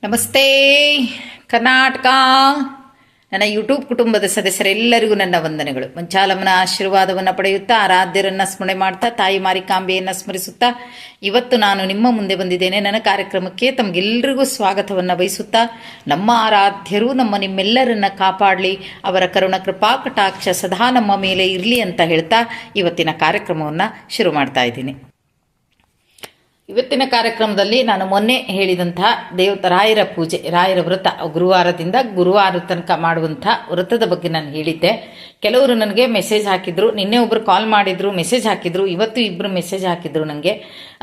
ನಮಸ್ತೆ ಕರ್ನಾಟಕ. ನನ್ನ ಯೂಟ್ಯೂಬ್ ಕುಟುಂಬದ ಸದಸ್ಯರೆಲ್ಲರಿಗೂ ನನ್ನ ವಂದನೆಗಳು. ಮಂಚಾಲಮ್ಮನ ಆಶೀರ್ವಾದವನ್ನು ಪಡೆಯುತ್ತಾ, ಆರಾಧ್ಯರನ್ನು ಸ್ಮರಣೆ ಮಾಡ್ತಾ, ತಾಯಿ ಮಾರಿಕಾಂಬೆಯನ್ನು ಸ್ಮರಿಸುತ್ತಾ ಇವತ್ತು ನಾನು ನಿಮ್ಮ ಮುಂದೆ ಬಂದಿದ್ದೇನೆ. ನನ್ನ ಕಾರ್ಯಕ್ರಮಕ್ಕೆ ತಮಗೆಲ್ಲರಿಗೂ ಸ್ವಾಗತವನ್ನು ಬಯಸುತ್ತಾ, ನಮ್ಮ ಆರಾಧ್ಯರು ನಿಮ್ಮೆಲ್ಲರನ್ನ ಕಾಪಾಡಲಿ, ಅವರ ಕರುಣ ಕೃಪಾ ಕಟಾಕ್ಷ ಸದಾ ನಮ್ಮ ಮೇಲೆ ಇರಲಿ ಅಂತ ಹೇಳ್ತಾ ಇವತ್ತಿನ ಕಾರ್ಯಕ್ರಮವನ್ನು ಶುರು ಮಾಡ್ತಾ ಇದ್ದೀನಿ. ಇವತ್ತಿನ ಕಾರ್ಯಕ್ರಮದಲ್ಲಿ ನಾನು ಮೊನ್ನೆ ಹೇಳಿದಂತಹ ರಾಯರ ಪೂಜೆ, ರಾಯರ ವ್ರತ, ಗುರುವಾರದಿಂದ ಗುರುವಾರ ತನಕ ಮಾಡುವಂಥ ವ್ರತದ ಬಗ್ಗೆ ನಾನು ಹೇಳಿದ್ದೆ. ಕೆಲವರು ನನಗೆ ಮೆಸೇಜ್ ಹಾಕಿದ್ರು, ನಿನ್ನೆ ಒಬ್ಬರು ಕಾಲ್ ಮಾಡಿದ್ರು, ಮೆಸೇಜ್ ಹಾಕಿದ್ರು, ಇವತ್ತು ಇಬ್ಬರು ಮೆಸೇಜ್ ಹಾಕಿದ್ರು ನನಗೆ.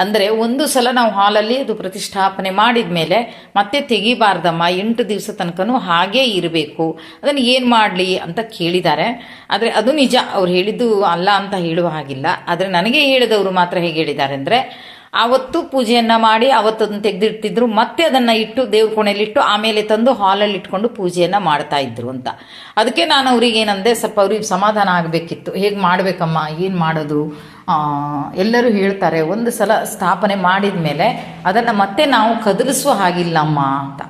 ಅಂದರೆ ಒಂದು ಸಲ ನಾವು ಹಾಲಲ್ಲಿ ಅದು ಪ್ರತಿಷ್ಠಾಪನೆ ಮಾಡಿದ ಮೇಲೆ ಮತ್ತೆ ತೆಗಿಬಾರ್ದಮ್ಮ, 8 ದಿವಸ ತನಕನೂ ಹಾಗೇ ಇರಬೇಕು, ಅದನ್ನು ಏನು ಮಾಡಲಿ ಅಂತ ಕೇಳಿದ್ದಾರೆ. ಆದರೆ ಅದು ನಿಜ, ಅವ್ರು ಹೇಳಿದ್ದು ಅಲ್ಲ ಅಂತ ಹೇಳುವ ಹಾಗಿಲ್ಲ. ಆದರೆ ನನಗೆ ಹೇಳಿದವರು ಮಾತ್ರ ಹೇಗೆ ಹೇಳಿದ್ದಾರೆ ಅಂದರೆ, ಆವತ್ತು ಪೂಜೆಯನ್ನು ಮಾಡಿ ಅವತ್ತದನ್ನು ತೆಗೆದಿಡ್ತಿದ್ರು, ಮತ್ತೆ ಅದನ್ನು ಇಟ್ಟು ದೇವ್ರ ಕೋಣೆಯಲ್ಲಿಟ್ಟು ಆಮೇಲೆ ತಂದು ಹಾಲಲ್ಲಿ ಇಟ್ಕೊಂಡು ಪೂಜೆಯನ್ನು ಮಾಡ್ತಾ ಇದ್ರು ಅಂತ. ಅದಕ್ಕೆ ನಾನು ಅವ್ರಿಗೆ ಏನಂದೆ, ಸ್ವಲ್ಪ ಅವ್ರಿಗೆ ಸಮಾಧಾನ ಆಗಬೇಕಿತ್ತು. ಹೇಗೆ ಮಾಡಬೇಕಮ್ಮ, ಏನು ಮಾಡೋದು, ಎಲ್ಲರೂ ಹೇಳ್ತಾರೆ ಒಂದು ಸಲ ಸ್ಥಾಪನೆ ಮಾಡಿದ ಮೇಲೆ ಅದನ್ನು ಮತ್ತೆ ನಾವು ಕದಲಿಸುವ ಹಾಗಿಲ್ಲಮ್ಮ ಅಂತ.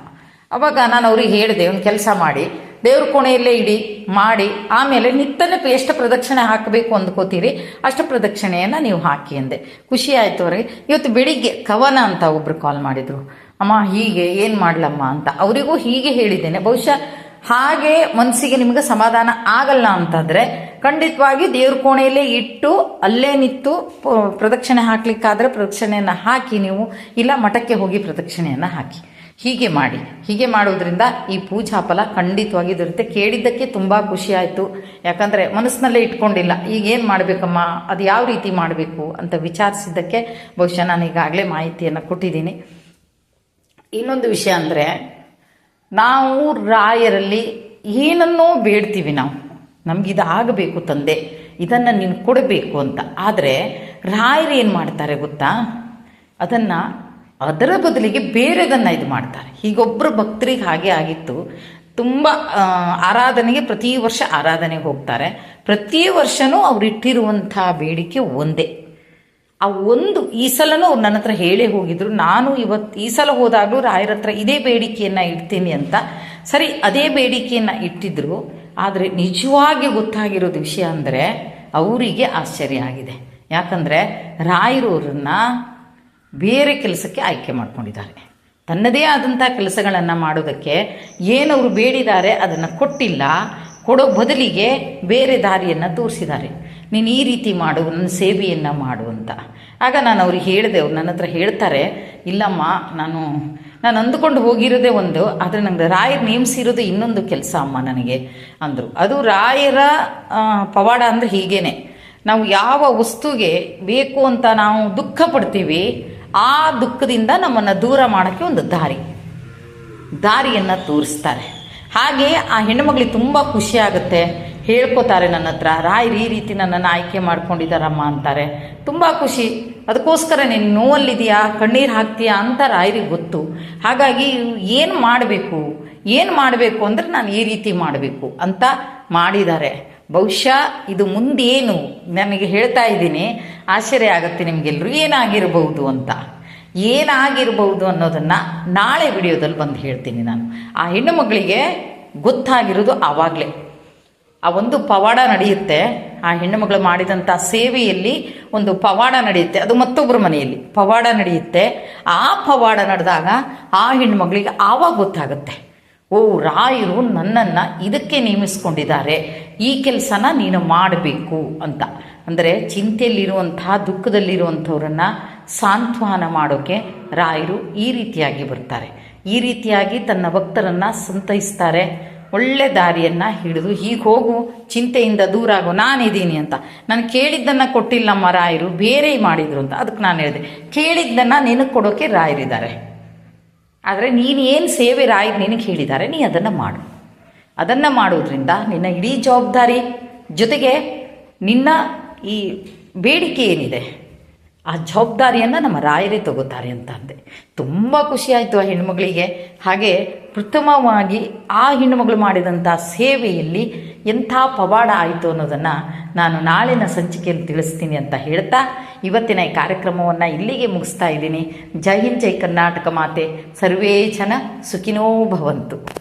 ಅವಾಗ ನಾನು ಅವ್ರಿಗೆ ಹೇಳಿದೆ, ಒಂದು ಕೆಲಸ ಮಾಡಿ, ದೇವ್ರ ಕೋಣೆಯಲ್ಲೇ ಇಡಿ ಮಾಡಿ, ಆಮೇಲೆ ನಿತ್ತನೆ ಎಷ್ಟು ಪ್ರದಕ್ಷಿಣೆ ಹಾಕಬೇಕು ಅಂದ್ಕೋತೀರಿ ಅಷ್ಟು ಪ್ರದಕ್ಷಿಣೆಯನ್ನು ನೀವು ಹಾಕಿ ಅಂದೆ. ಖುಷಿ ಆಯಿತು ಅವ್ರಿಗೆ. ಇವತ್ತು ಬೆಳಿಗ್ಗೆ ಕವನ ಅಂತ ಒಬ್ರು ಕಾಲ್ ಮಾಡಿದರು, ಅಮ್ಮ ಹೀಗೆ ಏನು ಮಾಡಲಮ್ಮ ಅಂತ. ಅವರಿಗೂ ಹೀಗೆ ಹೇಳಿದ್ದೇನೆ. ಬಹುಶಃ ಹಾಗೆ ಮನಸ್ಸಿಗೆ ನಿಮಗೆ ಸಮಾಧಾನ ಆಗಲ್ಲ ಅಂತಂದರೆ ಖಂಡಿತವಾಗಿ ದೇವ್ರ ಕೋಣೆಯಲ್ಲೇ ಇಟ್ಟು ಅಲ್ಲೇ ನಿಂತು ಪ್ರದಕ್ಷಿಣೆ ಹಾಕ್ಲಿಕ್ಕಾದರೆ ಪ್ರದಕ್ಷಿಣೆಯನ್ನು ಹಾಕಿ ನೀವು, ಇಲ್ಲ ಮಠಕ್ಕೆ ಹೋಗಿ ಪ್ರದಕ್ಷಿಣೆಯನ್ನು ಹಾಕಿ. ಹೀಗೆ ಮಾಡಿ. ಹೀಗೆ ಮಾಡೋದ್ರಿಂದ ಈ ಪೂಜಾ ಫಲ ಖಂಡಿತವಾಗಿ ಇರುತ್ತೆ. ಕೇಳಿದ್ದಕ್ಕೆ ತುಂಬ ಖುಷಿ ಆಯಿತು. ಯಾಕಂದರೆ ಮನಸ್ಸಿನಲ್ಲೇ ಇಟ್ಕೊಂಡಿಲ್ಲ, ಈಗ ಏನು ಮಾಡಬೇಕಮ್ಮ, ಅದು ಯಾವ ರೀತಿ ಮಾಡಬೇಕು ಅಂತ ವಿಚಾರಿಸಿದ್ದಕ್ಕೆ ಬಹುಶಃ ನಾನು ಈಗಾಗಲೇ ಮಾಹಿತಿಯನ್ನು ಕೊಟ್ಟಿದ್ದೀನಿ. ಇನ್ನೊಂದು ವಿಷಯ ಅಂದರೆ, ನಾವು ರಾಯರಲ್ಲಿ ಏನನ್ನೋ ಬೇಡ್ತೀವಿ, ನಮಗಿದು ಆಗಬೇಕು ತಂದೆ, ಇದನ್ನು ನೀನು ಕೊಡಬೇಕು ಅಂತ. ಆದರೆ ರಾಯರು ಏನು ಮಾಡ್ತಾರೆ ಗೊತ್ತಾ, ಅದರ ಬದಲಿಗೆ ಬೇರೆದನ್ನು ಇದು ಮಾಡ್ತಾರೆ. ಹೀಗೊಬ್ಬರು ಭಕ್ತರಿಗೆ ಹಾಗೆ ಆಗಿತ್ತು. ತುಂಬ ಆರಾಧನೆಗೆ ಪ್ರತಿ ವರ್ಷ ಆರಾಧನೆಗೆ ಹೋಗ್ತಾರೆ. ಪ್ರತಿ ವರ್ಷವೂ ಅವ್ರು ಇಟ್ಟಿರುವಂಥ ಬೇಡಿಕೆ ಒಂದೇ. ಆ ಒಂದು ಈ ಸಲನೂ ಅವ್ರು ನನ್ನ ಹತ್ರ ಹೇಳೇ ಹೋಗಿದ್ರು, ನಾನು ಈ ಸಲ ಹೋದಾಗಲೂ ರಾಯರ ಹತ್ರ ಇದೇ ಬೇಡಿಕೆಯನ್ನು ಇಡ್ತೀನಿ ಅಂತ. ಸರಿ, ಅದೇ ಬೇಡಿಕೆಯನ್ನು ಇಟ್ಟಿದ್ರು. ಆದರೆ ನಿಜವಾಗಿ ಗೊತ್ತಾಗಿರೋದು ವಿಷಯ ಅಂದರೆ ಅವರಿಗೆ ಆಶ್ಚರ್ಯ ಆಗಿದೆ. ಯಾಕಂದರೆ ರಾಯರು ಅವರನ್ನು ಬೇರೆ ಕೆಲಸಕ್ಕೆ ಆಯ್ಕೆ ಮಾಡ್ಕೊಂಡಿದ್ದಾರೆ. ತನ್ನದೇ ಆದಂಥ ಕೆಲಸಗಳನ್ನು ಮಾಡೋದಕ್ಕೆ ಏನವರು ಬೇಡಿದ್ದಾರೆ ಅದನ್ನು ಕೊಟ್ಟಿಲ್ಲ, ಕೊಡೋ ಬದಲಿಗೆ ಬೇರೆ ದಾರಿಯನ್ನು ತೋರಿಸಿದ್ದಾರೆ. ನೀನು ಈ ರೀತಿ ಮಾಡು, ನನ್ನ ಸೇವೆಯನ್ನು ಮಾಡು ಅಂತ. ಆಗ ನಾನು ಅವ್ರಿಗೆ ಹೇಳಿದೆ, ಅವ್ರು ನನ್ನ ಹತ್ರ ಹೇಳ್ತಾರೆ, ಇಲ್ಲಮ್ಮ ನಾನು ಅಂದುಕೊಂಡು ಹೋಗಿರೋದೇ ಒಂದು, ಆದರೆ ನನಗೆ ರಾಯರು ನೇಮಿಸಿರೋದು ಇನ್ನೊಂದು ಕೆಲಸ ಅಮ್ಮ ನನಗೆ ಅಂದರು. ಅದು ರಾಯರ ಪವಾಡ ಅಂದರೆ ಹೀಗೇನೆ, ನಾವು ಯಾವ ವಸ್ತುಗೆ ಬೇಕು ಅಂತ ನಾವು ದುಃಖ ಪಡ್ತೀವಿ, ಆ ದುಃಖದಿಂದ ನಮ್ಮನ್ನು ದೂರ ಮಾಡೋಕ್ಕೆ ಒಂದು ದಾರಿಯನ್ನು ತೋರಿಸ್ತಾರೆ. ಹಾಗೆ ಆ ಹೆಣ್ಣುಮಗಳಿಗೆ ತುಂಬ ಖುಷಿ ಆಗುತ್ತೆ. ಹೇಳ್ಕೊತಾರೆ ನನ್ನ ಹತ್ರ, ರಾಯರು ಈ ರೀತಿ ನನ್ನನ್ನು ಆಯ್ಕೆ ಮಾಡ್ಕೊಂಡಿದ್ದಾರಮ್ಮ ಅಂತಾರೆ. ತುಂಬ ಖುಷಿ. ಅದಕ್ಕೋಸ್ಕರ ನೀನು ನೋವಲ್ಲಿದೆಯಾ, ಕಣ್ಣೀರು ಹಾಕ್ತೀಯಾ ಅಂತ ರಾಯರಿಗೆ ಗೊತ್ತು. ಹಾಗಾಗಿ ಏನು ಮಾಡಬೇಕು ಅಂದರೆ ನಾನು ಈ ರೀತಿ ಮಾಡಬೇಕು ಅಂತ ಮಾಡಿದ್ದಾರೆ. ಬಹುಶಃ ಇದು ಮುಂದೇನು ನನಗೆ ಹೇಳ್ತಾ ಇದ್ದೀನಿ, ಆಶ್ಚರ್ಯ ಆಗುತ್ತೆ ನಿಮಗೆಲ್ಲರೂ. ಏನಾಗಿರ್ಬೋದು ಅನ್ನೋದನ್ನು ನಾಳೆ ವಿಡಿಯೋದಲ್ಲಿ ಬಂದು ಹೇಳ್ತೀನಿ ನಾನು. ಆ ಹೆಣ್ಣು ಮಗಳಿಗೆ ಗೊತ್ತಾಗಿರೋದು ಆವಾಗಲೇ. ಆ ಒಂದು ಪವಾಡ ನಡೆಯುತ್ತೆ, ಆ ಹೆಣ್ಣು ಮಗಳು ಮಾಡಿದಂಥ ಸೇವೆಯಲ್ಲಿ ಒಂದು ಪವಾಡ ನಡೆಯುತ್ತೆ. ಅದು ಮತ್ತೊಬ್ಬರ ಮನೆಯಲ್ಲಿ ಪವಾಡ ನಡೆಯುತ್ತೆ. ಆ ಪವಾಡ ನಡೆದಾಗ ಆ ಹೆಣ್ಣು ಮಗಳಿಗೆ ಆವಾಗ ಗೊತ್ತಾಗುತ್ತೆ, ಓ ರಾಯರು ನನ್ನನ್ನು ಇದಕ್ಕೆ ನೇಮಿಸ್ಕೊಂಡಿದ್ದಾರೆ, ಈ ಕೆಲಸನ ನೀನು ಮಾಡಬೇಕು ಅಂತ. ಅಂದರೆ ಚಿಂತೆಯಲ್ಲಿರುವಂತಹ, ದುಃಖದಲ್ಲಿರುವಂಥವ್ರನ್ನು ಸಾಂತ್ವನ ಮಾಡೋಕ್ಕೆ ರಾಯರು ಈ ರೀತಿಯಾಗಿ ಬರ್ತಾರೆ. ಈ ರೀತಿಯಾಗಿ ತನ್ನ ಭಕ್ತರನ್ನು ಸಂತೈಸ್ತಾರೆ. ಒಳ್ಳೆ ದಾರಿಯನ್ನು ಹಿಡಿದು, ಹೀಗೆ ಹೋಗು, ಚಿಂತೆಯಿಂದ ದೂರ ಆಗು, ನಾನಿದ್ದೀನಿ ಅಂತ. ನಾನು ಕೇಳಿದ್ದನ್ನು ಕೊಟ್ಟಿಲ್ಲಮ್ಮ ರಾಯರು, ಬೇರೆ ಮಾಡಿದರು ಅಂತ. ಅದಕ್ಕೆ ನಾನು ಹೇಳಿದೆ, ಕೇಳಿದ್ದನ್ನು ನಿನಗೆ ಕೊಡೋಕ್ಕೆ ರಾಯರಿದ್ದಾರೆ, ಆದರೆ ನೀನು ಏನು ಸೇವೆ ರಾಯರು ನಿನಗೆ ಹೇಳಿದ್ದಾರೆ ನೀ ಅದನ್ನು ಮಾಡು. ಅದನ್ನು ಮಾಡೋದ್ರಿಂದ ನಿನ್ನ ಇಡೀ ಜವಾಬ್ದಾರಿ ಜೊತೆಗೆ ನಿನ್ನ ಈ ಬೇಡಿಕೆ ಏನಿದೆ ಆ ಜವಾಬ್ದಾರಿಯನ್ನು ನಮ್ಮ ರಾಯರೇ ತಗೋತಾರೆ ಅಂತ ಅಂದೆ. ತುಂಬ ಖುಷಿಯಾಯಿತು ಆ ಹೆಣ್ಮಗಳಿಗೆ. ಹಾಗೆ ಪ್ರಥಮವಾಗಿ ಆ ಹೆಣ್ಣುಮಗಳು ಮಾಡಿದಂಥ ಸೇವೆಯಲ್ಲಿ ಎಂಥ ಪವಾಡ ಆಯಿತು ಅನ್ನೋದನ್ನು ನಾನು ನಾಳಿನ ಸಂಚಿಕೆಯಲ್ಲಿ ತಿಳಿಸ್ತೀನಿ ಅಂತ ಹೇಳ್ತಾ ಇವತ್ತಿನ ಈ ಕಾರ್ಯಕ್ರಮವನ್ನು ಇಲ್ಲಿಗೆ ಮುಗಿಸ್ತಾ ಇದ್ದೀನಿ. ಜೈ ಹಿಂದ್, ಜೈ ಕರ್ನಾಟಕ ಮಾತೆ. ಸರ್ವೇ ಜನ ಸುಖಿನೋ ಭವಂತು.